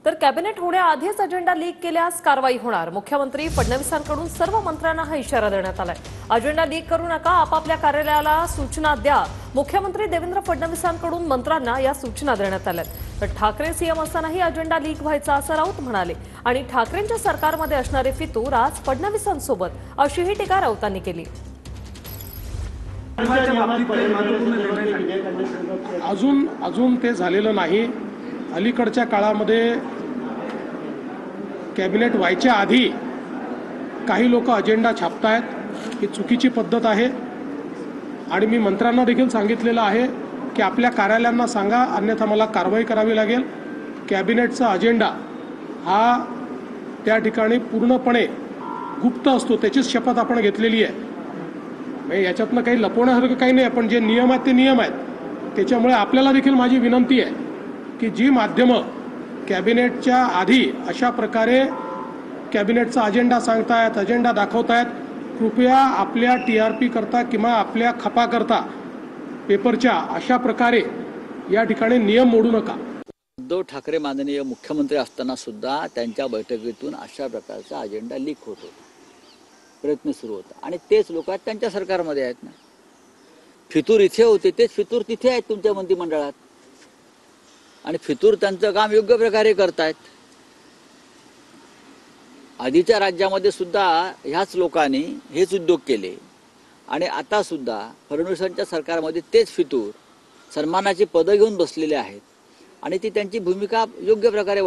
तर कॅबिनेट होण्याआधीच agenda leak केल्यास कारवाई होणार। मुख्यमंत्री फडणवीसांकडून सर्व मंत्र्यांना हा इशारा देण्यात आलाय। अजेंडा लीक करू नका, आपापल्या कार्यालयाला सूचना द्या। मुख्यमंत्री देवेंद्र फडणवीसांकडून मंत्र्यांना या सूचना देण्यात आल्यात। तर ठाकरे सीएम असतानाही अजेंडा लीक व्हायचा असं राऊत म्हणाले। आणि ठाकरेंच्या सरकारमध्ये असणारे फितूर आज फडणवीसांसोबत अशीही टीका राऊतांनी केली। अजून ते झालेलं नाही। अलीकडच्या काळामध्ये कॅबिनेट व्हायच्या आधी काही लोक अजेंडा छापतायत, ही चुकीची पद्धत आहे। आणि मी मंत्र्यांना देखील सांगितलेलं आहे की आपल्या कार्यालयांना सांगा, अन्यथा मला कारवाई करावी लागेल। कॅबिनेटचा अजेंडा हा त्या ठिकाणी पूर्णपणे गुप्त असतो, त्याचीच शपथ आपण घेतलेली आहे। म्हणजे याच्यातनं काही लपवण्यासारखं काही नाही, पण जे नियम आहेत ते नियम आहेत। त्याच्यामुळे आपल्याला देखील माझी विनंती आहे की जी माध्यमं कॅबिनेटच्या आधी अशा प्रकारे कॅबिनेटचा अजेंडा सांगतायत, अजेंडा दाखवतायत, कृपया आपल्या TRP करता किंवा आपल्या खपा करता पेपरच्या अशा प्रकारे या ठिकाणी नियम मोडू नका। उद्धव ठाकरे माननीय मुख्यमंत्री असताना सुद्धा त्यांच्या बैठकीतून अशा प्रकारचा अजेंडा लीक होत होता, प्रयत्न सुरू होता। आणि तेच लोक आहेत त्यांच्या सरकारमध्ये आहेत ना। फितूर इथे होते, तेच फितूर तिथे आहेत तुमच्या मंत्रिमंडळात, आणि फितूर त्यांचं काम योग्य प्रकारे करतायत। आधीच्या राज्यामध्ये सुद्धा ह्याच लोकांनी हेच उद्योग केले, आणि आता सुद्धा फडणवीसांच्या सरकारमध्ये तेच फितूर सन्मानाची पदं घेऊन बसलेले आहेत, आणि ती त्यांची भूमिका योग्य प्रकारे